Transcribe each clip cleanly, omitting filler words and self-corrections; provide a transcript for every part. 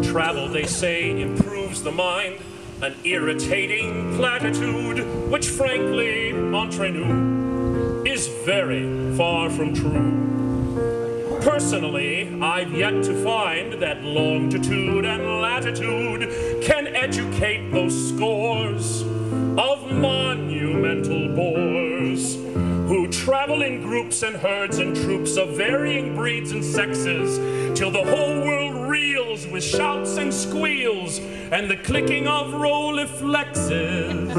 Travel, they say, improves the mind, an irritating platitude, which frankly, entre nous, is very far from true. Personally, I've yet to find that longitude and latitude can educate those scores of monumental bores who travel in groups and herds and troops of varying breeds and sexes till the whole world reels with shouts and squeals and the clicking of Rolleiflexes.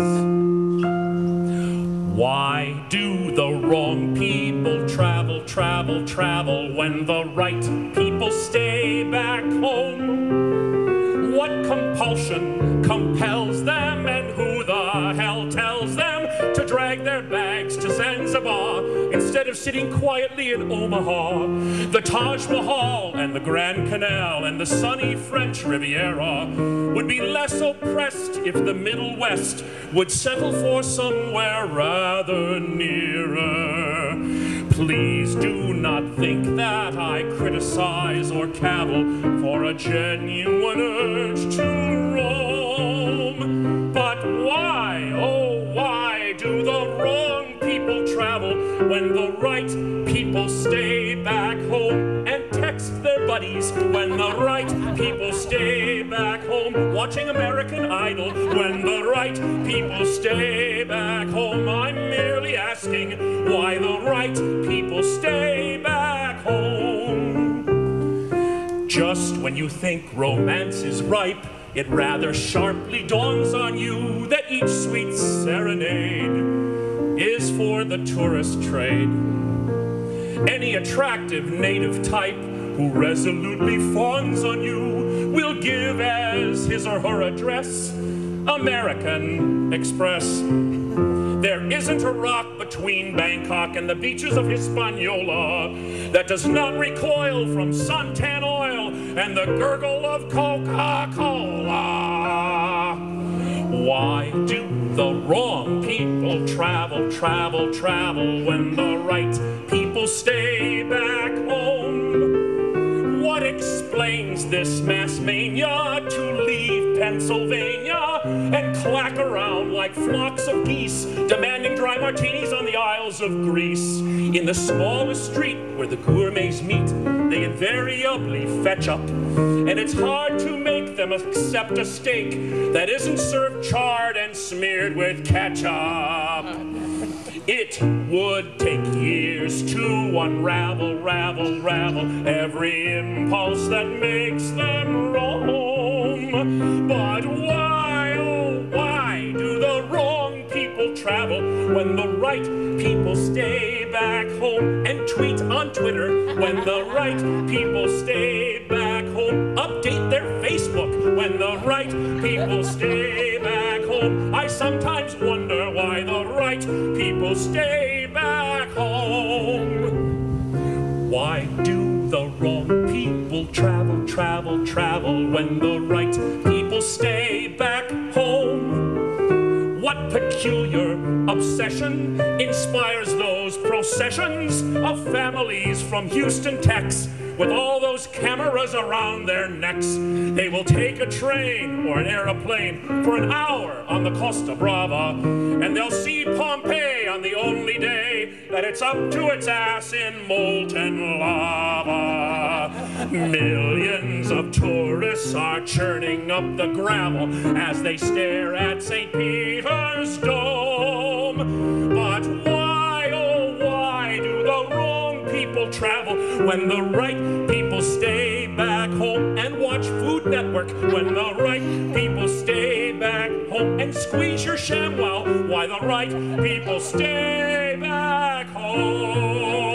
Why do the wrong people travel, travel, travel when the right people stay back home? What compulsion compels them, and who the hell tells them to drag their bags to Zanzibar instead of sitting quietly in Omaha? The Taj Mahal and the Grand Canal and the sunny French Riviera would be less oppressed if the Middle West would settle for somewhere rather nearer. Please do not think that I criticize or cavil for a genuine urge to roam. But why, oh why, do the wrong people travel when the right people stay back home and text their buddies when the right people stay back home, watching American Idol when the right people stay back home? I'm merely asking why the right people stay back home. Just when you think romance is ripe, it rather sharply dawns on you that each sweet serenade is for the tourist trade. Any attractive native type who resolutely fawns on you will give as his or her address American Express. There isn't a rock between Bangkok and the beaches of Hispaniola that does not recoil from suntan oil and the gurgle of Coca-Cola. Why do the wrong people travel, travel, travel when the right people stay back home? What explains this mass mania to leave Pennsylvania and clack around like flocks of geese, demanding dry martinis on the Isles of Greece? In the smallest street where the gourmets meet, they invariably fetch up, and it's hard to make them accept a steak that isn't served charred and smeared with ketchup. It would take years to unravel, ravel, ravel every impulse that makes them roam. But why, oh why, do the wrong people travel when the right people stay back home and tweet on Twitter when the right people stay back home? Update their Facebook when the right people stay back home. I sometimes wonder why the right people stay back home. Why do the wrong people travel, travel, travel when the right people stay back home? What peculiar obsession inspires those processions of families from Houston, Texas, with all those cameras around their necks? They will take a train or an aeroplane for an hour on the Costa Brava, and they'll see Pompeii on the only day that it's up to its ass in molten lava. Millions of tourists are churning up the gravel as they stare at St. Peter's Dome. But why, oh why, do the wrong people travel when the right people stay back home and watch Food Network when the right people stay back home and squeeze your ShamWow? Why the right people stay back home?